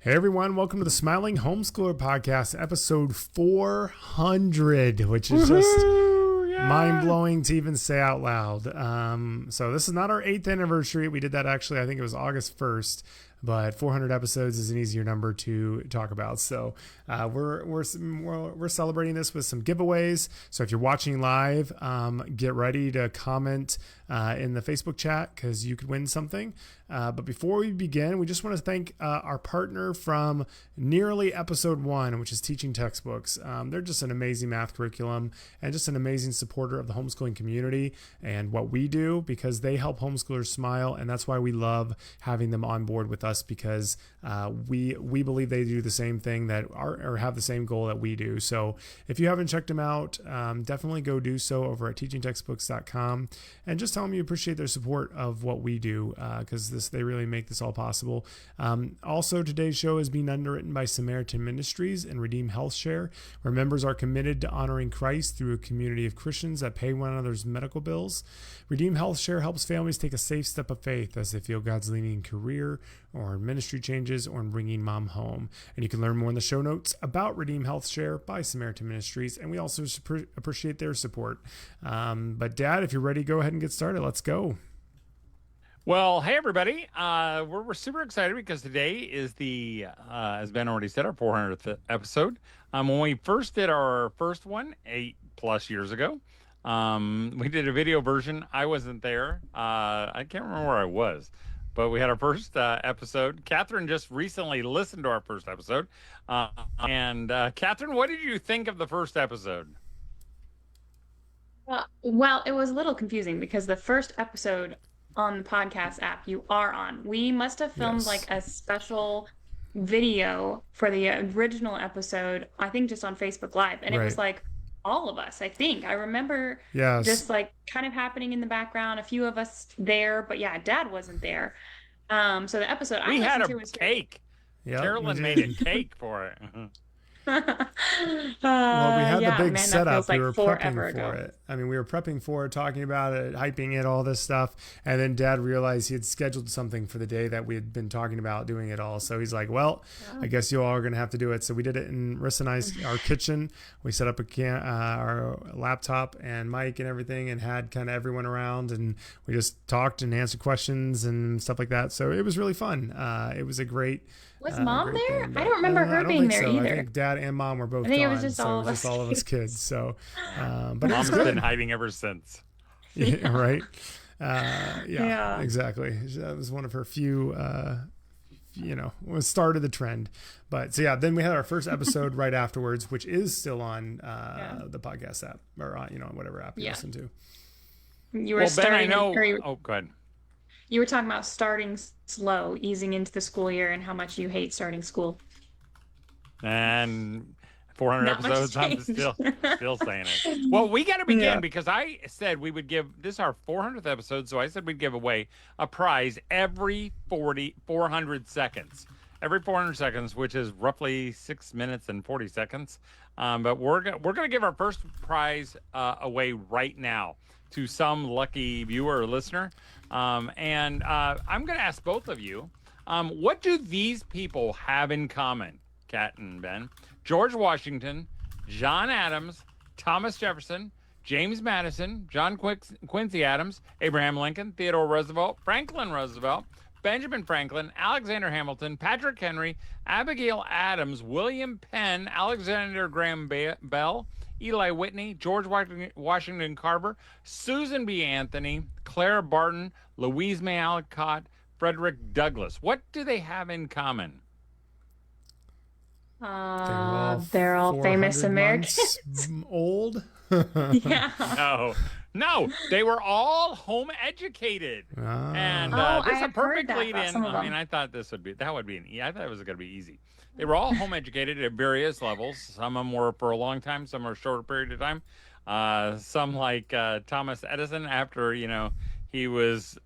Hey everyone, welcome to the Smiling Homeschooler podcast, episode 400, which is just mind-blowing to even say out loud. So this is not our 8th anniversary. We did that actually, I think it was August 1st, but 400 episodes is an easier number to talk about. So we're celebrating this with some giveaways. So if you're watching live, get ready to comment in the Facebook chat because you could win something. But before we begin, we just want to thank our partner from nearly episode 1, which is Teaching Textbooks. They're just an amazing math curriculum and just an amazing supporter of the homeschooling community and what we do, because they help homeschoolers smile. And that's why we love having them on board with us, because we believe they do the same thing that or have the same goal that we do. So if you haven't checked them out, definitely go do so over at teachingtextbooks.com and just tell them you appreciate their support of what we do, because they really make this all possible. Also, today's show is being underwritten by Samaritan Ministries and Redeem Health Share, where members are committed to honoring Christ through a community of Christians that pay one another's medical bills. Redeem Health Share helps families take a safe step of faith as they feel God's leading in career or in ministry changes or in bringing mom home. And you can learn more in the show notes about Redeem Health Share by Samaritan Ministries, and we also appreciate their support. But Dad, if you're ready, go ahead and get started. Let's go. Well, hey everybody, we're super excited because today is the, as Ben already said, our 400th episode. When we first did our first one 8+ years ago, we did a video version. I wasn't there. I can't remember where I was, but we had our first episode. Catherine just recently listened to our first episode. And Catherine, what did you think of the first episode? Well, it was a little confusing because the first episode on the podcast app you are on, we must have filmed like a special video for the original episode, I think just on Facebook Live, and it was like all of us. I remember just like kind of happening in the background, a few of us there, but yeah, Dad wasn't there. So the episode we had a cake. Carolyn made a cake for it. Well, we had the big setup. We were prepping for it. I mean, we were prepping for it, talking about it, hyping it, all this stuff. And then Dad realized he had scheduled something for the day that we had been talking about doing it all. So he's like, well, I guess you all are going to have to do it. So we did it in Rissa and I's, our kitchen. We set up our laptop and mic and everything and had kind of everyone around. And we just talked and answered questions and stuff like that. So it was really fun. It was a great... Was Mom there? I don't remember her being there either. I think Dad and Mom were both gone. It was just all of us kids. So, but Mom's been hiding ever since. Yeah, right. Yeah, exactly. That was one of her few, started the trend. But so yeah, then we had our first episode right afterwards, which is still on the podcast app or on, whatever app you listen to. You were starting. Ben, I know. Oh, go ahead. You were talking about starting slow, easing into the school year, and how much you hate starting school. And 400 episodes, I'm still saying it. Well, we got to begin because I said we would give, this is our 400th episode, so I said we'd give away a prize every 400 seconds. Every 400 seconds, which is roughly 6 minutes and 40 seconds. But we're going to give our first prize away right now to some lucky viewer or listener. And I'm going to ask both of you, what do these people have in common, Kat and Ben? George Washington, John Adams, Thomas Jefferson, James Madison, John Quincy Adams, Abraham Lincoln, Theodore Roosevelt, Franklin Roosevelt, Benjamin Franklin, Alexander Hamilton, Patrick Henry, Abigail Adams, William Penn, Alexander Graham Bell, Eli Whitney, George Washington Carver, Susan B. Anthony, Clara Barton, Louise May Alcott, Frederick Douglass. What do they have in commmen? They're all famous Americans. Old? Yeah. No, they were all home educated. And this is a perfect lead in. I mean, I thought I thought it was going to be easy. They were all home educated at various levels. Some of them were for a long time, some were a shorter period of time. Some like Thomas Edison, after, he was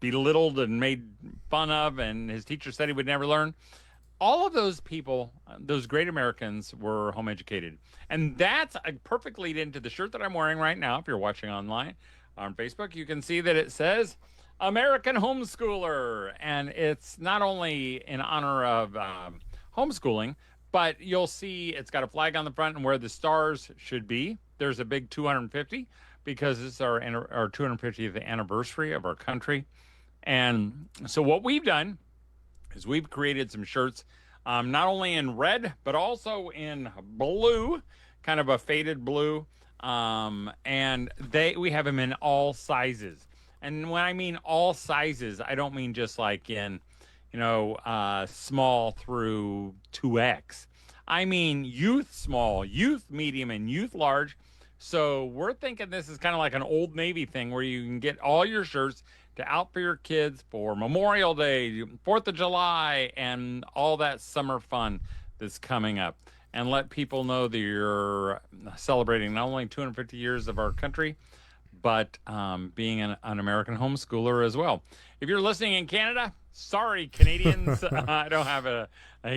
belittled and made fun of and his teacher said he would never learn. All of those people, those great Americans, were home educated. And that's a perfect lead into the shirt that I'm wearing right now. If you're watching online on Facebook, you can see that it says American Homeschooler. And it's not only in honor of homeschooling, but you'll see it's got a flag on the front, and where the stars should be, there's a big 250 because it's our 250th anniversary of our country. And so what we've done is we've created some shirts, not only in red, but also in blue, kind of a faded blue. And we have them in all sizes. And when I mean all sizes, I don't mean just like in, small through 2X. I mean youth small, youth medium, and youth large. So we're thinking this is kind of like an Old Navy thing where you can get all your shirts to out for your kids for Memorial Day, 4th of July, and all that summer fun that's coming up. And let people know that you're celebrating not only 250 years of our country, but being an American homeschooler as well. If you're listening in Canada, sorry, Canadians, I don't have a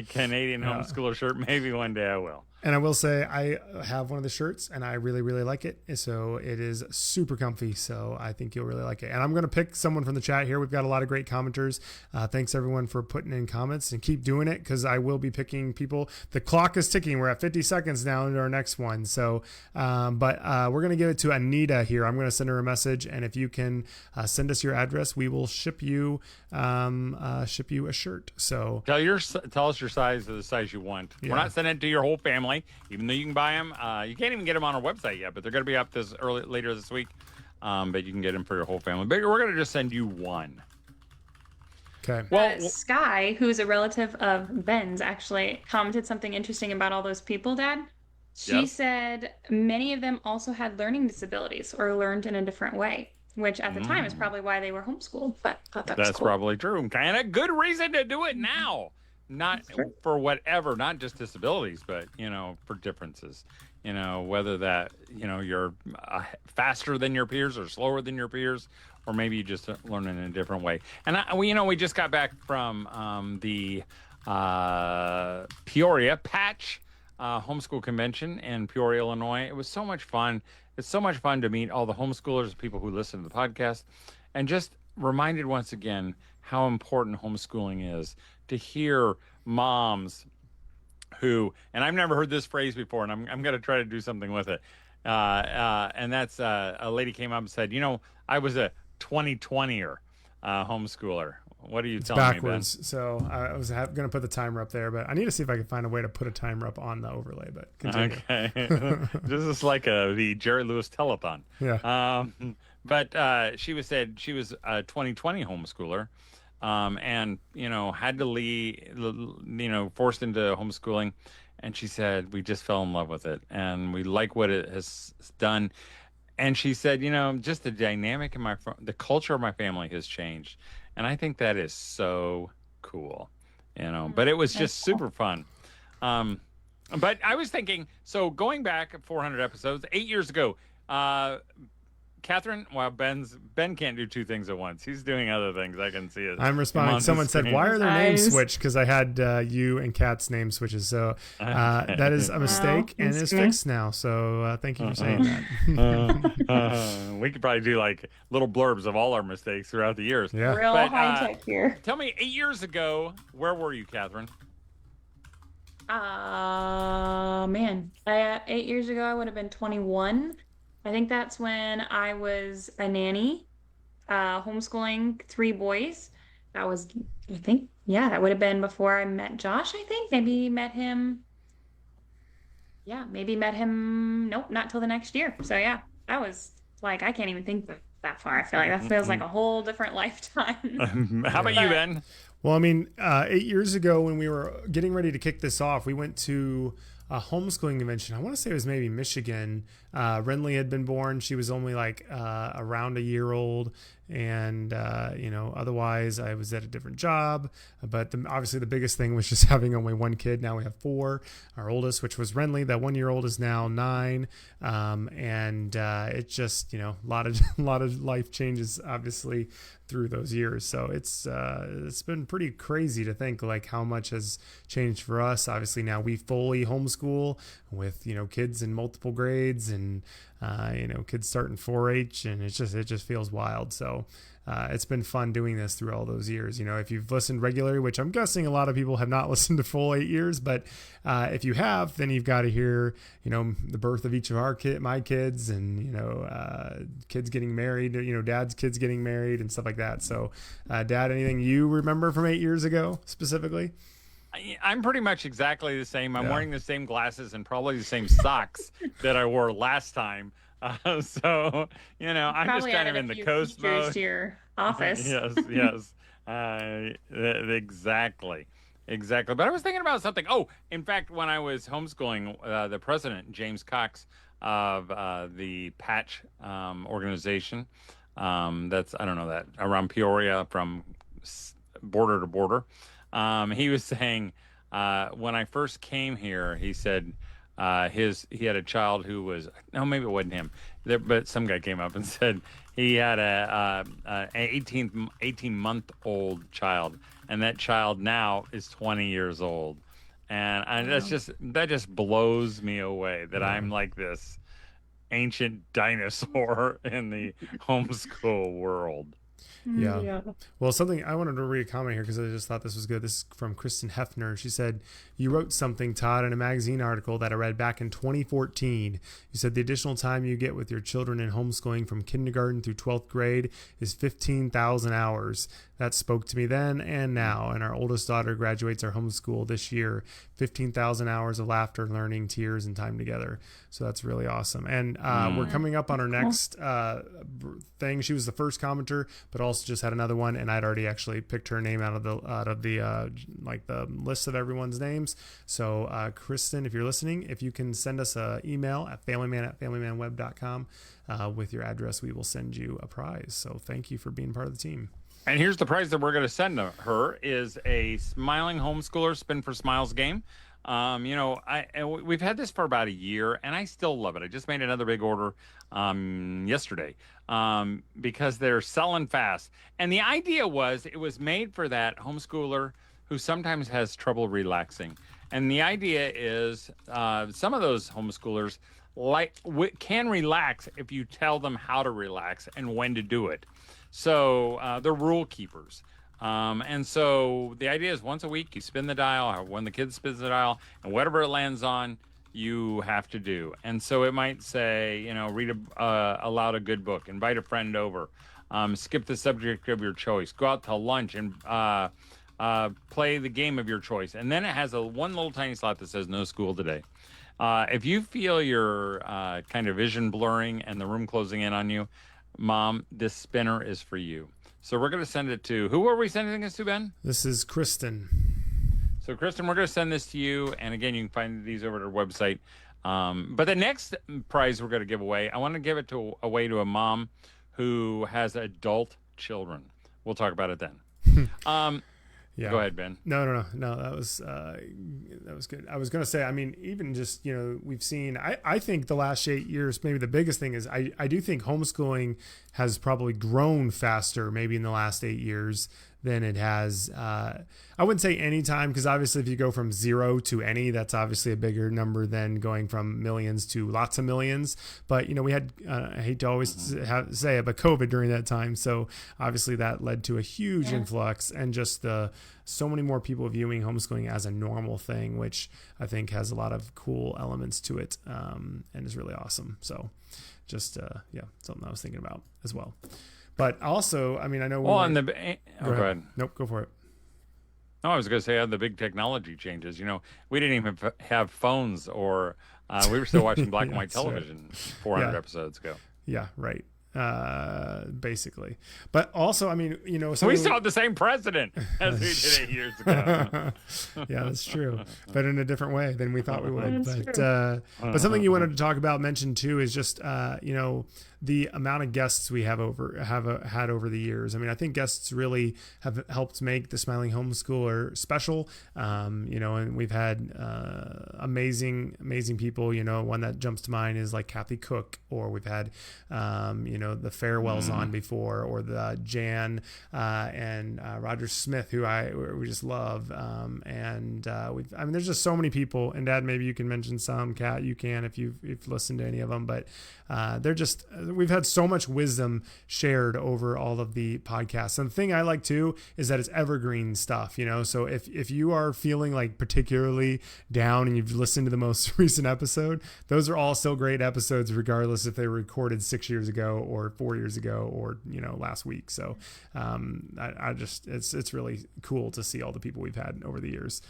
Canadian homeschooler shirt. Maybe one day I will. And I will say I have one of the shirts and I really, really like it. So it is super comfy. So I think you'll really like it. And I'm going to pick someone from the chat here. We've got a lot of great commenters. Thanks everyone for putting in comments, and keep doing it because I will be picking people. The clock is ticking. We're at 50 seconds now into our next one. So, but we're going to give it to Anita here. I'm going to send her a message. And if you can send us your address, we will ship you a shirt. So tell us your size, or the size you want. Yeah. We're not sending it to your whole family. Even though you can buy them, you can't even get them on our website yet, but they're going to be up later this week. But you can get them for your whole family. But we're going to just send you one. Okay. Well, Sky, who's a relative of Ben's, actually commented something interesting about all those people, Dad. She said many of them also had learning disabilities or learned in a different way, which at the time is probably why they were homeschooled. But I thought that was cool. Probably true. And a good reason to do it now. Not for whatever, not just disabilities, but, for differences, whether that, you're faster than your peers or slower than your peers, or maybe you just learn in a different way. And, we just got back from the Peoria Patch Homeschool Convention in Peoria, Illinois. It was so much fun. It's so much fun to meet all the homeschoolers, people who listen to the podcast, and just reminded once again how important homeschooling is. To hear moms who, and I've never heard this phrase before, and I'm going to try to do something with it. And that's a lady came up and said, I was a 2020er homeschooler. What are you telling backwards. Me, Ben? So I was going to put the timer up there, but I need to see if I can find a way to put a timer up on the overlay. But continue. Okay, this is like the Jerry Lewis telethon. Yeah. But she said she was a 2020 homeschooler. And, had to leave, forced into homeschooling. And she said, we just fell in love with it and we like what it has done. And she said, just the dynamic in the culture of my family has changed. And I think that is so cool, but it was just super fun. But I was thinking, so going back 400 episodes, 8 years ago, Catherine, Ben can't do two things at once. He's doing other things. I can see it. I'm responding. Someone said, why are their names switched? Because I had you and Kat's name switches. So that is a mistake and it's fixed now. So thank you for saying that. We could probably do like little blurbs of all our mistakes throughout the years. Yeah. Real high tech here. Tell me, 8 years ago, where were you, Catherine? Man. 8 years ago, I would have been 21. I think that's when I was a nanny, homeschooling 3 boys. That was, I think, that would have been before I met Josh, I think. Maybe met him. Nope, not till the next year. So, that was like, I can't even think that far. I feel like that feels like a whole different lifetime. How about you, Ben? Well, 8 years ago when we were getting ready to kick this off, we went to a homeschooling convention. I want to say it was maybe Michigan. Renly had been born. She was only like around a year old. And, otherwise I was at a different job. But obviously the biggest thing was just having only one kid. Now we have 4. Our oldest, which was Renly, that 1-year-old is now 9. And it's just, a lot of life changes, obviously, through those years. So it's been pretty crazy to think like how much has changed for us. Obviously now we fully homeschool with, kids in multiple grades and, kids starting 4-H, and it just feels wild. So So it's been fun doing this through all those years. If you've listened regularly, which I'm guessing a lot of people have not listened to full 8 years, but if you have, then you've got to hear, the birth of each of my kids, and, kids getting married, dad's kids getting married and stuff like that. So, Dad, anything you remember from 8 years ago specifically? I'm pretty much exactly the same. I'm wearing the same glasses and probably the same socks that I wore last time. So, I'm just kind of in the coast mode. To your office. Yes. Exactly. But I was thinking about something. Oh, in fact, when I was homeschooling, the president, James Cox of the Patch organization, that's, I don't know, that around Peoria from border to border. He was saying, when I first came here, he said, he had a child who was, no, maybe it wasn't him, but some guy came up and said he had an 18-month-old child, and that child now is 20 years old. And that just blows me away that I'm like this ancient dinosaur in the homeschool world. Yeah. Well, something I wanted to read a comment here because I just thought this was good. This is from Kristen Hefner. She said, you wrote something, Todd, in a magazine article that I read back in 2014. You said the additional time you get with your children in homeschooling from kindergarten through 12th grade is 15,000 hours. That spoke to me then and now. And our oldest daughter graduates our homeschool this year. 15,000 hours of laughter, learning, tears, and time together. So that's really awesome. And we're coming up on our next thing. She was the first commenter, but also just had another one, and I'd already actually picked her name out of the list of everyone's names. So Kristen, if you're listening, if you can send us an email at familyman@familymanweb.com with your address, we will send you a prize. So thank you for being part of the team. And here's the prize that we're going to send to her is a Smiling Homeschooler Spin for Smiles game. We've had this for about a year, and I still love it. I just made another big order yesterday because they're selling fast. And the idea was it was made for that homeschooler who sometimes has trouble relaxing. And the idea is some of those homeschoolers can relax if you tell them how to relax and when to do it. So they're rule keepers. And so the idea is once a week you spin the dial, or when the kid spins the dial, and whatever it lands on, you have to do. And so it might say, read aloud a good book, invite a friend over, skip the subject of your choice, go out to lunch and play the game of your choice. And then it has one little tiny slot that says no school today. If you feel your kind of vision blurring and the room closing in on you, Mom, this spinner is for you. So we're going to send it to, who are we sending this to, Ben? This is Kristen. So Kristen, we're going to send this to you. And again, you can find these over at our website. But the next prize we're going to give away, I want to give it away to a mom who has adult children. We'll talk about it then. Yeah. Go ahead, Ben. No. That was good. I was going to say, I mean, even just, we've seen, I think the last 8 years, maybe the biggest thing is I do think homeschooling has probably grown faster maybe in the last 8 years than it has. I wouldn't say any time, because obviously if you go from 0 to any, that's obviously a bigger number than going from millions to lots of millions. But, we had, I hate to always say it, but COVID during that time. So obviously that led to a huge influx and just so many more people viewing homeschooling as a normal thing, which I think has a lot of cool elements to it and is really awesome. So just, something I was thinking about as well. But also, I mean, I know. Well, go ahead. Nope, go for it. No, I was going to say the big technology changes. We didn't even have phones, or we were still watching black and white television 400 episodes ago. Yeah, right. Basically, but also, I mean, we still have the same president as we did 8 years ago. Yeah, that's true, but in a different way than we thought we would. But something you wanted to talk about, mention too, is just the amount of guests we had over the years. I mean, I think guests really have helped make the Smiling Homeschooler special. And we've had amazing people. One that jumps to mind is like Kathy Cook, or we've had the Farewells on before, or the Jan and Roger Smith, who we just love. There's just so many people. And Dad, maybe you can mention some. Kat, you can if you've listened to any of them. But we've had so much wisdom shared over all of the podcasts. And the thing I like too is that it's evergreen stuff. So if you are feeling like particularly down and you've listened to the most recent episode, those are all still great episodes, regardless if they were recorded 6 years ago or 4 years ago or last week. So it's really cool to see all the people we've had over the years.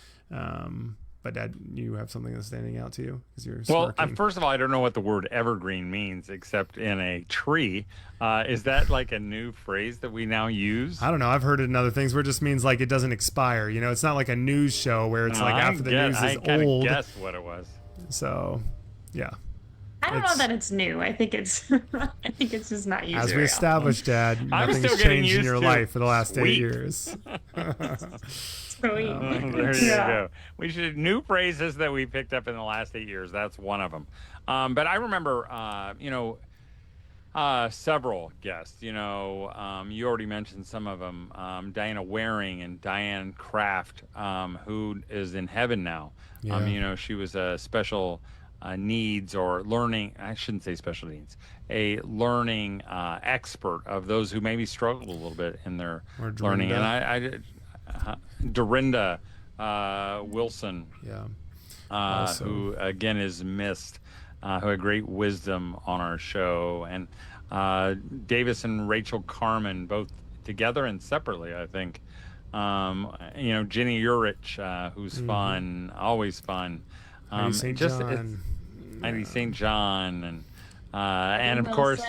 But Dad, you have something that's standing out to you because you're smirking. First of all, I don't know what the word evergreen means except in a tree. Is that like a new phrase that we now use? I don't know. I've heard it in other things where it just means like it doesn't expire. It's not like a news show where it's after the news is old. I guess what it was. So, yeah. I don't know that it's new. I think it's just not used. As we established, Dad, nothing's changed in your life for the last 8 years. There you go. We should new phrases that we picked up in the last 8 years. That's one of them. But I remember, several guests. You already mentioned some of them. Diana Waring and Diane Kraft, who is in heaven now. Yeah. She was a special needs or learning. I shouldn't say special needs. A learning expert of those who maybe struggled a little bit in their learning. And Dorinda Wilson, who again is missed, who had great wisdom on our show, and Davis and Rachel Carmen, both together and separately, I think. Jenny Urich, who's fun, always fun. Heidi St. John. Heidi St. John, and of course,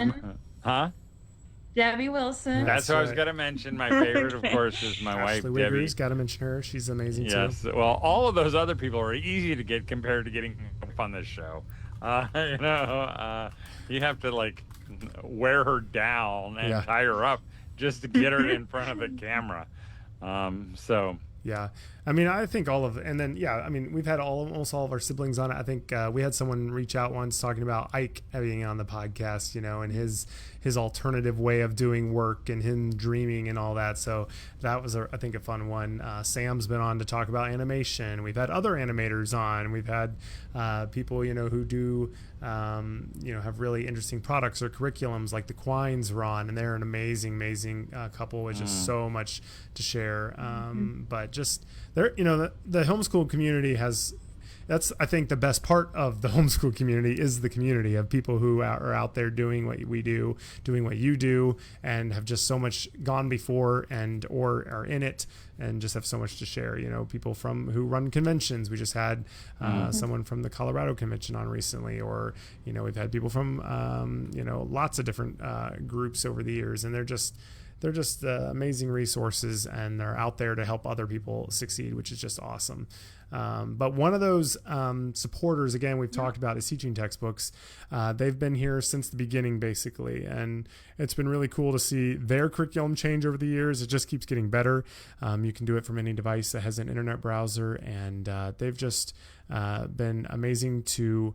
Debbie Wilson. That's what I was going to mention. My favorite, of course, is my wife, Ashley Debbie. Got to mention her. She's amazing, too. Yes. Well, all of those other people are easy to get compared to getting on this show. You have to, wear her down and tie her up just to get her in front of the camera. Yeah. I think all of it. And then, we've had almost all of our siblings on it. I think we had someone reach out once talking about Ike being on the podcast, and his alternative way of doing work and him dreaming and all that. So that was, I think, a fun one. Sam's been on to talk about animation. We've had other animators on. We've had people, who do, have really interesting products or curriculums, like the Quines were on, and they're an amazing couple with just so much to share. But just there, the homeschool community that's, I think, the best part of the homeschool community is the community of people who are out there doing what we do, doing what you do, and have just so much gone before or are in it and just have so much to share. People who run conventions. We just had someone from the Colorado convention on recently, or, we've had people from, lots of different groups over the years, and they're just amazing resources, and they're out there to help other people succeed, which is just awesome. But one of those supporters, again, we've talked about, is Teaching Textbooks. They've been here since the beginning, basically, and it's been really cool to see their curriculum change over the years. It just keeps getting better. You can do it from any device that has an internet browser, and they've just been amazing to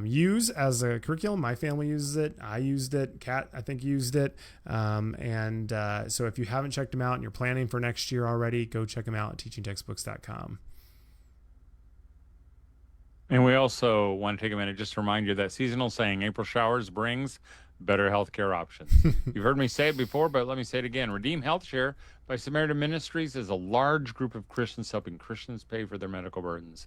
use as a curriculum. My family uses it. I used it. Kat, I think, used it. So if you haven't checked them out and you're planning for next year already, go check them out at teachingtextbooks.com. And we also want to take a minute just to remind you that seasonal saying, April showers brings better healthcare options. You've heard me say it before, but let me say it again. Redeem Health Share by Samaritan Ministries is a large group of Christians helping Christians pay for their medical burdens.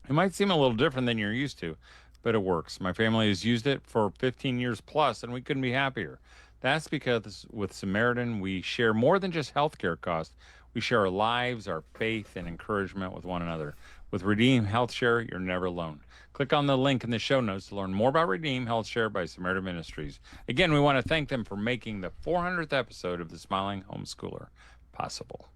It might seem a little different than you're used to, but it works. My family has used it for 15 years plus, and we couldn't be happier. That's because with Samaritan, we share more than just healthcare costs. We share our lives, our faith, and encouragement with one another. With Redeem Health Share, you're never alone. Click on the link in the show notes to learn more about Redeem Health Share by Samaritan Ministries. Again, we want to thank them for making the 400th episode of the Smiling Homeschooler possible.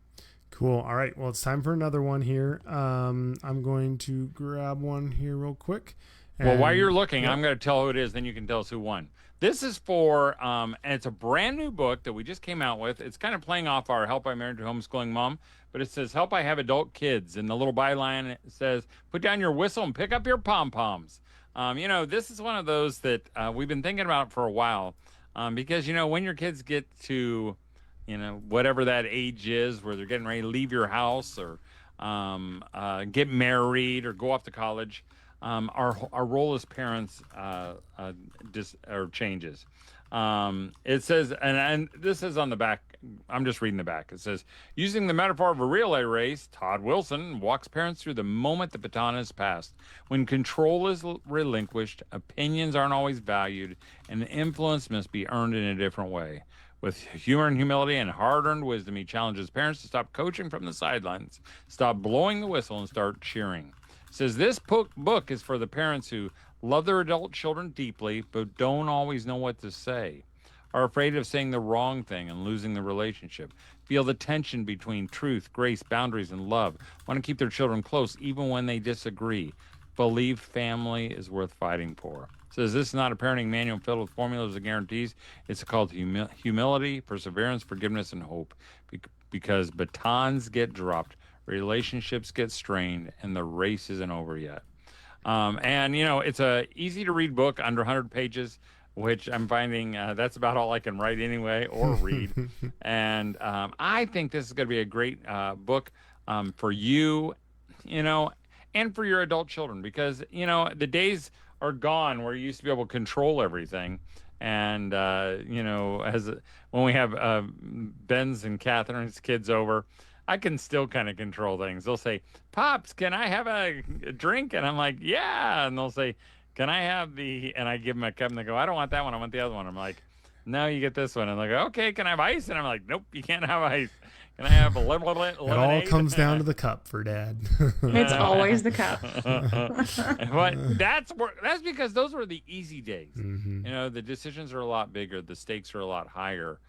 Cool. All right. Well, it's time for another one here. I'm going to grab one here real quick. Well, while you're looking, I'm going to tell who it is, then you can tell us who won. This is for, and it's a brand new book that we just came out with. It's kind of playing off our Help I Married a Homeschooling Mom, but it says, Help I Have Adult Kids. And the little byline says, put down your whistle and pick up your pom-poms. This is one of those that we've been thinking about for a while. Because, when your kids get to, whatever that age is where they're getting ready to leave your house or get married or go off to college, our role as parents changes. It says, and this is on the back. I'm just reading the back. It says, using the metaphor of a relay race, Todd Wilson walks parents through the moment the baton is passed. When control is relinquished, opinions aren't always valued, and influence must be earned in a different way. With humor and humility and hard-earned wisdom, he challenges parents to stop coaching from the sidelines, stop blowing the whistle, and start cheering. It says, this book is for the parents who love their adult children deeply, but don't always know what to say, are afraid of saying the wrong thing and losing the relationship, feel the tension between truth, grace, boundaries, and love, want to keep their children close even when they disagree, believe family is worth fighting for. It says this is not a parenting manual filled with formulas and guarantees. It's called humility, perseverance, forgiveness, and hope, because batons get dropped, relationships get strained, and the race isn't over yet. And it's a easy to read book, under 100 pages, which I'm finding that's about all I can write anyway or read. And I think this is going to be a great book for you, and for your adult children, because, the days are gone where you used to be able to control everything. And, when we have Ben's and Catherine's kids over, I can still kind of control things. They'll say, Pops, can I have a drink? And I'm like, yeah. And they'll say, can I have and I give them a cup, and they go, I don't want that one. I want the other one. I'm like, no, you get this one. And they go, okay, can I have ice? And I'm like, nope, you can't have ice. Can I have a lemonade? It all comes down to the cup for Dad. It's always the cup. But that's because those were the easy days. Mm-hmm. The decisions are a lot bigger. The stakes are a lot higher.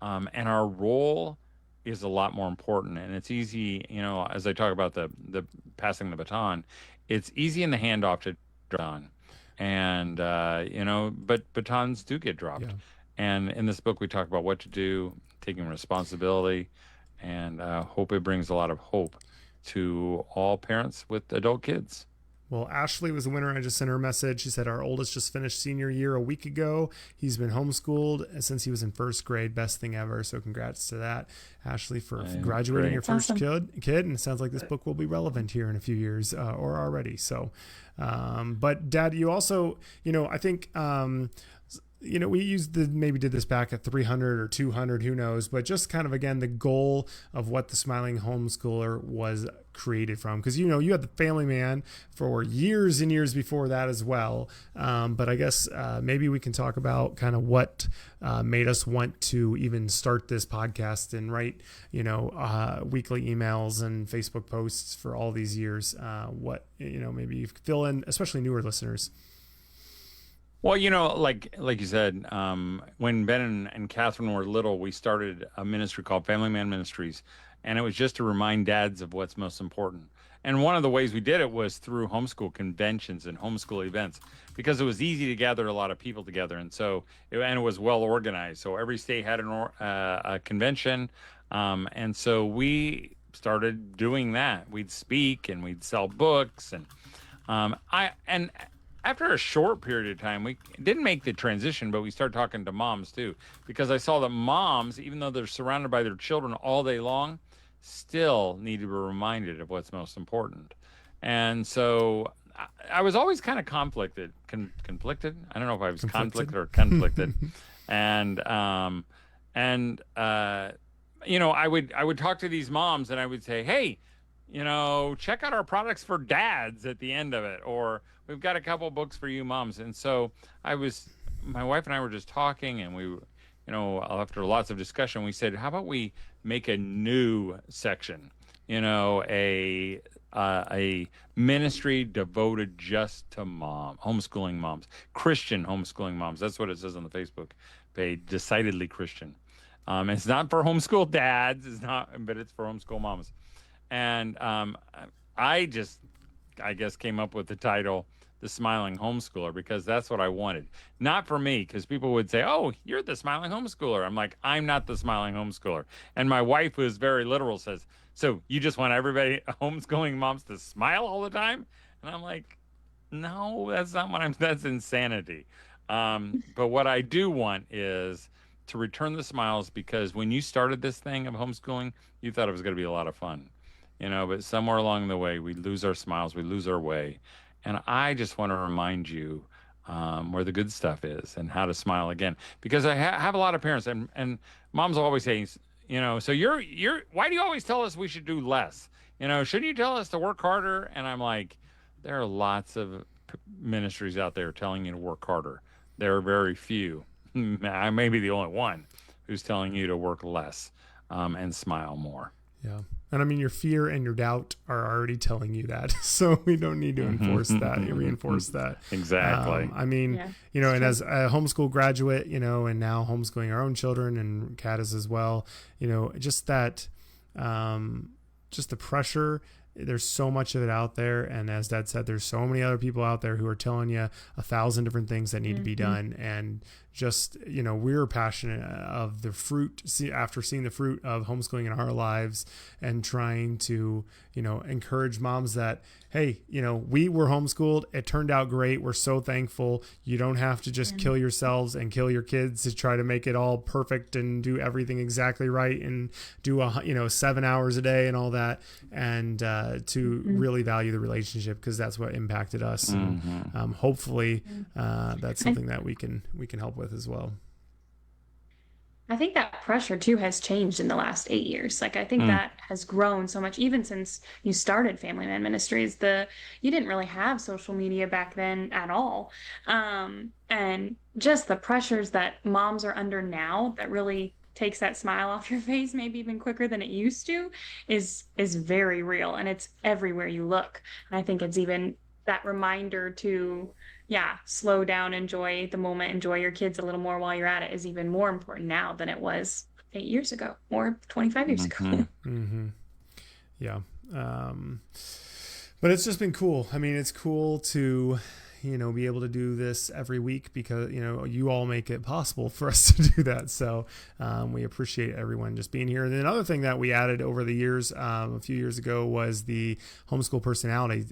And our role is a lot more important. And it's easy, as I talk about the passing the baton, it's easy in the handoff to baton. And, but batons do get dropped. Yeah. And in this book, we talk about what to do, taking responsibility, and hope it brings a lot of hope to all parents with adult kids. Well, Ashley was the winner. I just sent her a message. She said, our oldest just finished senior year a week ago. He's been homeschooled since he was in first grade. Best thing ever. So congrats to that, Ashley, for graduating your first kid. And it sounds like this book will be relevant here in a few years or already. So, but Dad, you also, I think, we maybe did this back at 300 or 200, who knows, but just kind of, again, the goal of what the Smiling Homeschooler was created from. Because, you had the Family Man for years and years before that as well. But I guess maybe we can talk about kind of what made us want to even start this podcast and write, weekly emails and Facebook posts for all these years. What, maybe you fill in, especially newer listeners. Well, like you said, when Ben and Catherine were little, we started a ministry called Family Man Ministries, and it was just to remind dads of what's most important. And one of the ways we did it was through homeschool conventions and homeschool events, because it was easy to gather a lot of people together, and it was well organized. So every state had a convention, and so we started doing that. We'd speak and we'd sell books, and after a short period of time, we didn't make the transition, but we started talking to moms too, because I saw that moms, even though they're surrounded by their children all day long, still need to be reminded of what's most important. And so I was always kind of conflicted. Conflicted? I don't know if I was conflicted or conflicted. And I would talk to these moms, and I would say, hey, check out our products for dads at the end of it, or we've got a couple books for you moms. And so my wife and I were just talking, and we, after lots of discussion, we said, how about we make a new section, a ministry devoted just to homeschooling moms, Christian homeschooling moms. That's what it says on the Facebook page, decidedly Christian. It's not for homeschool dads, but it's for homeschool moms. And I guess, came up with the title, The Smiling Homeschooler, because that's what I wanted. Not for me, because people would say, oh, you're the Smiling Homeschooler. I'm like, I'm not the Smiling Homeschooler. And my wife, who is very literal, says, so you just want everybody, homeschooling moms, to smile all the time? And I'm like, no, that's not that's insanity. But what I do want is to return the smiles, because when you started this thing of homeschooling, you thought it was going to be a lot of fun, but somewhere along the way, we lose our smiles, we lose our way. And I just want to remind you where the good stuff is and how to smile again. Because I have a lot of parents, and moms always say, so why do you always tell us we should do less? Shouldn't you tell us to work harder? And I'm like, there are lots of ministries out there telling you to work harder. There are very few. I may be the only one who's telling you to work less and smile more. Yeah. And I mean, your fear and your doubt are already telling you that. So we don't need to enforce that, reinforce that. Exactly. I mean, and as a homeschool graduate, and now homeschooling our own children, and Kat is as well, just that, just the pressure. There's so much of it out there. And as Dad said, there's so many other people out there who are telling you 1,000 different things that need to be done. And just, we're passionate of the fruit, after seeing the fruit of homeschooling in our lives, and trying to, encourage moms that, hey, we were homeschooled. It turned out great. We're so thankful. You don't have to just kill yourselves and kill your kids to try to make it all perfect and do everything exactly right and do 7 hours a day and all that. And to really value the relationship, because that's what impacted us. And hopefully that's something that we can help with as well. I think that pressure too has changed in the last 8 years. Like, I think that has grown so much, even since you started Family Man Ministries. You didn't really have social media back then at all. And just the pressures that moms are under now, that really takes that smile off your face, maybe even quicker than it used to, is very real. And it's everywhere you look. And I think it's even that reminder to, slow down, enjoy the moment, enjoy your kids a little more while you're at it, is even more important now than it was 8 years ago or 25 years ago. Yeah. But it's just been cool. I mean, it's cool to, be able to do this every week, because, you all make it possible for us to do that. So we appreciate everyone just being here. And another thing that we added over the years, a few years ago, was the homeschool personality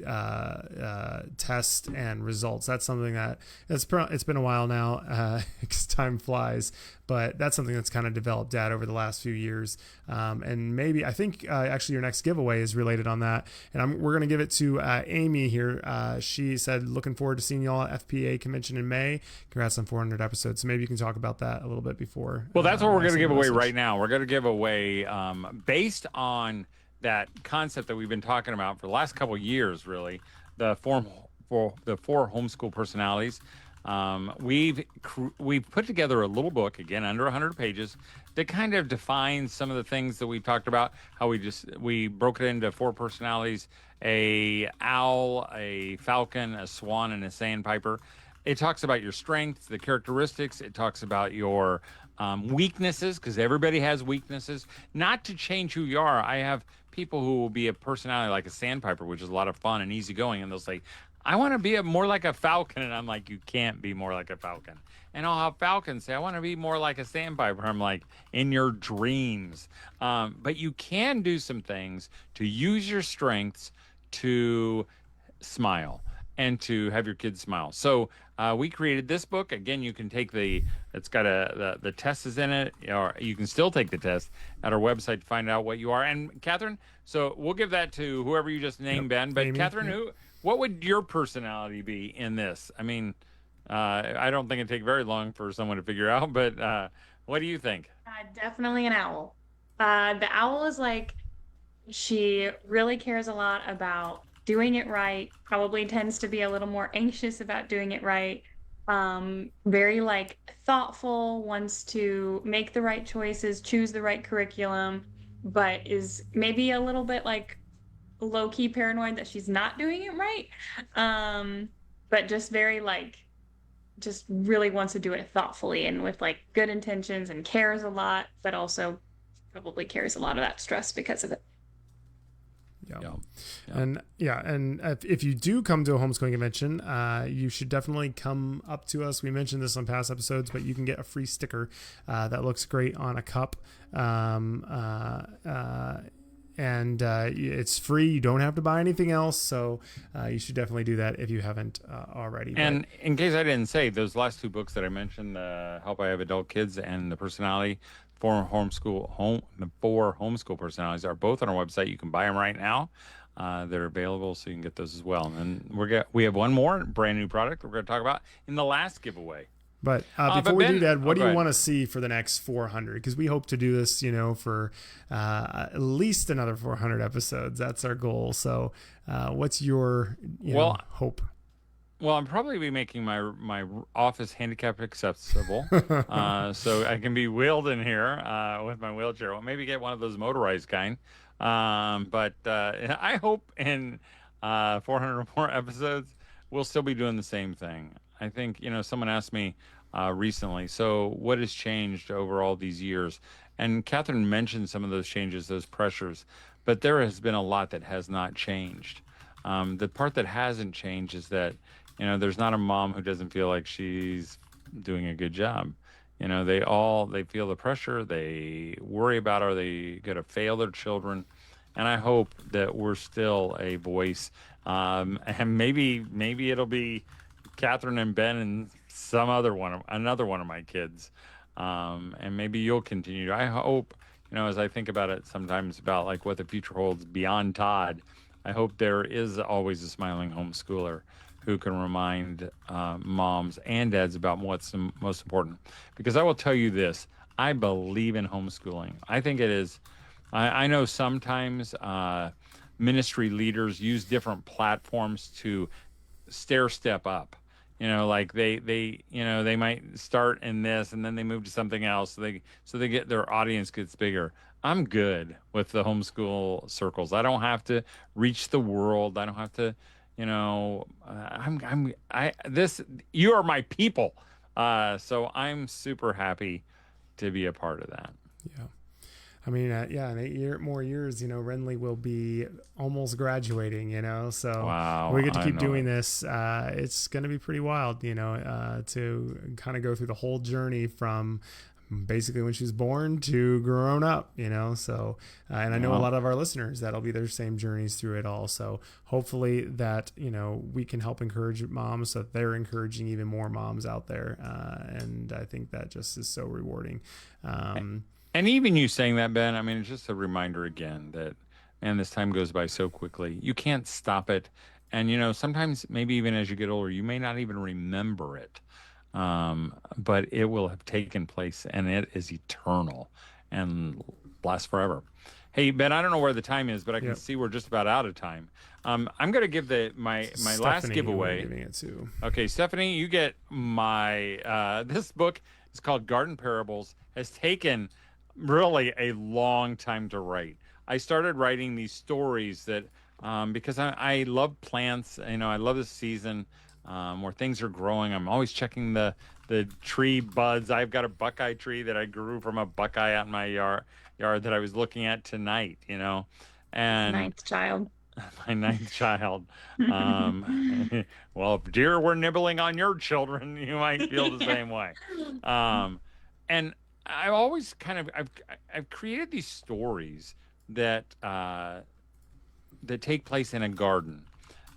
test and results. That's something that it's been a while now, because time flies. But that's something that's kind of developed, Dad, over the last few years. And maybe, I think actually your next giveaway is related on that. And we're going to give it to Amy here. She said, looking forward to seeing you all at FPA convention in May. Congrats on 400 episodes. So maybe you can talk about that a little bit before. Well, that's what we're going to give away right now. We're going to give away, based on that concept that we've been talking about for the last couple of years, really, the four homeschool personalities. We've put together a little book, again, under 100 pages, that kind of defines some of the things that we talked about, how we broke it into 4 personalities: a owl, a falcon, a swan, and a sandpiper. It talks about your strengths, the characteristics. It talks about your weaknesses, because everybody has weaknesses. Not to change who you are. I have people who will be a personality like a sandpiper, which is a lot of fun and easygoing, and they'll say, I want to be more like a falcon. And I'm like, you can't be more like a falcon. And I'll have falcons say, I want to be more like a sandpiper. I'm like, in your dreams. But you can do some things to use your strengths to smile and to have your kids smile. So we created this book. Again, you can take it's got the test is in it, or you can still take the test at our website to find out what you are. And Catherine, so we'll give that to whoever you just named, Ben. But Amy, Catherine, what would your personality be in this? I mean, I don't think it'd take very long for someone to figure out, but what do you think? Definitely an owl. The owl is like, she really cares a lot about doing it right, probably tends to be a little more anxious about doing it right, very thoughtful, wants to make the right choices, choose the right curriculum, but is maybe a little bit low-key paranoid that she's not doing it right, but just very just really wants to do it thoughtfully and with good intentions, and cares a lot, but also probably carries a lot of that stress because of it. Yeah. And if you do come to a homeschooling convention, you should definitely come up to us. We mentioned this on past episodes, but you can get a free sticker that looks great on a cup. and it's free. You don't have to buy anything else, so you should definitely do that if you haven't already. And in case I didn't say, those last two books that I mentioned, Help I Have Adult Kids and The Personality for the 4 homeschool personalities, are both on our website. You can buy them right now. They're available, so you can get those as well. And we have one more brand new product we're going to talk about in the last giveaway. But before we do that, what do you want to see for the next 400? Because we hope to do this, for at least another 400 episodes. That's our goal. So what's your hope? Well, I'm probably be making my office handicap accessible, so I can be wheeled in here with my wheelchair. Well, maybe get one of those motorized kind. But I hope in 400 more episodes, we'll still be doing the same thing. I think, someone asked me recently, so what has changed over all these years? And Catherine mentioned some of those changes, those pressures, but there has been a lot that has not changed. The part that hasn't changed is that, there's not a mom who doesn't feel like she's doing a good job. They feel the pressure. They worry about, are they going to fail their children? And I hope that we're still a voice. And maybe it'll be Catherine and Ben and another one of my kids. And maybe you'll continue. I hope, as I think about it sometimes about like what the future holds beyond Todd, I hope there is always a smiling homeschooler who can remind moms and dads about what's the most important. Because I will tell you this, I believe in homeschooling. I think it is. I know sometimes ministry leaders use different platforms to step up. Like they might start in this and then they move to something else. So they get, their audience gets bigger. I'm good with the homeschool circles. I don't have to reach the world. I don't have to, you are my people. So I'm super happy to be a part of that. Yeah. I mean, in 8 more years, Renly will be almost graduating, so wow, we get to keep doing this. It's going to be pretty wild, to kind of go through the whole journey from basically when she was born to grown up, so, and I know a lot of our listeners, that'll be their same journeys through it all. So hopefully that, we can help encourage moms so that they're encouraging even more moms out there. And I think that just is so rewarding. And even you saying that, Ben, I mean, it's just a reminder again that, man, this time goes by so quickly. You can't stop it. And, sometimes maybe even as you get older, you may not even remember it. But it will have taken place and it is eternal and lasts forever. Hey, Ben, I don't know where the time is, but I can see we're just about out of time. I'm going to give my last giveaway. Giving it to. Okay, Stephanie, you get my, this book is called Garden Parables, has taken really a long time to write. I started writing these stories that, because I love plants, I love the season, where things are growing. I'm always checking the tree buds. I've got a buckeye tree that I grew from a buckeye out in my yard that I was looking at tonight, and Ninth child. My ninth child. Well, if deer were nibbling on your children, you might feel the same way. And I always I've created these stories that take place in a garden,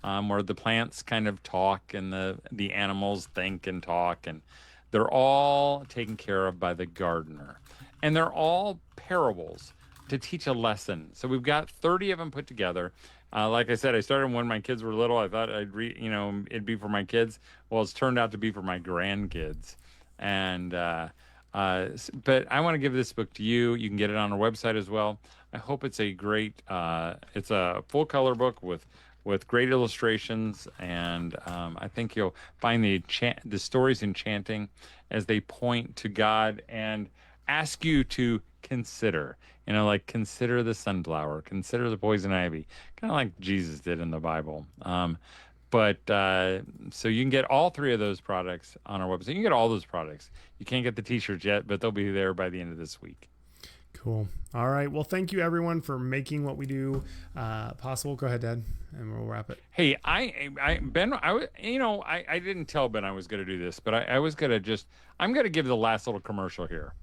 where the plants kind of talk and the animals think and talk, and they're all taken care of by the gardener. And they're all parables to teach a lesson. So we've got 30 of them put together. Like I said, I started when my kids were little. I thought it'd be for my kids. Well, it's turned out to be for my grandkids. And but I want to give this book to you. You can get it on our website as well. I hope it's a great. It's a full color book with great illustrations, and I think you'll find the stories enchanting as they point to God and ask you to consider. Like consider the sunflower, consider the poison ivy, kind of like Jesus did in the Bible. But so you can get all 3 of those products on our website. You can get all those products. You can't get the t-shirts yet, but they'll be there by the end of this week. Cool. All right. Well, thank you everyone for making what we do possible. Go ahead, Dad, and we'll wrap it. Hey, Ben, I didn't tell Ben I was going to do this, but I'm going to give the last little commercial here.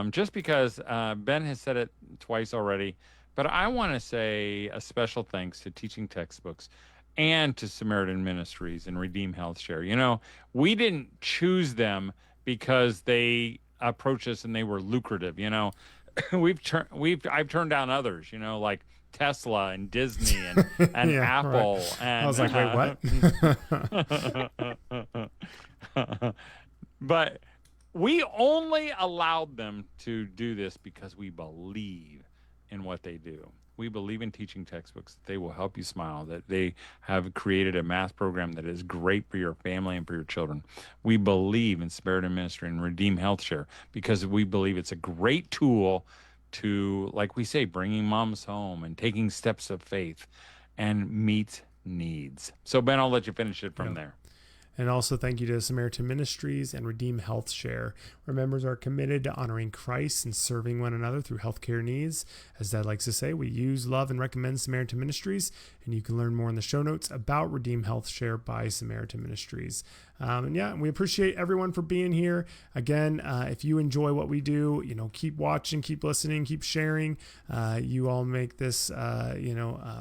Just because Ben has said it twice already, But I want to say a special thanks to Teaching Textbooks and to Samaritan Ministries and Redeem Health Share. You know, we didn't choose them because they approached us and they were lucrative. You know, I've turned down others. You know, like Tesla and Disney and Yeah, Apple. right. And I was like, wait, what? But we only allowed them to do this because we believe in what they do. We believe in Teaching Textbooks. They will help you smile, that they have created a math program that is great for your family and for your children. We believe in Samaritan Ministry and Redeem Health Share because we believe it's a great tool to, like we say, bringing moms home and taking steps of faith and meet needs. So, Ben, I'll let you finish it from there. And also thank you to Samaritan Ministries and Redeem Health Share, where members are committed to honoring Christ and serving one another through healthcare needs. As Dad likes to say, we use, love, and recommend Samaritan Ministries, and you can learn more in the show notes about Redeem Health Share by Samaritan Ministries. And yeah, we appreciate everyone for being here. Again, if you enjoy what we do, keep watching, keep listening, keep sharing. You all make this,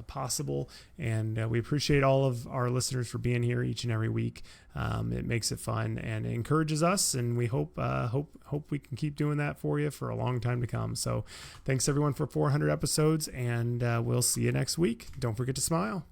possible. And we appreciate all of our listeners for being here each and every week. It makes it fun and it encourages us. And we hope we can keep doing that for you for a long time to come. So thanks everyone for 400 episodes, and we'll see you next week. Don't forget to smile.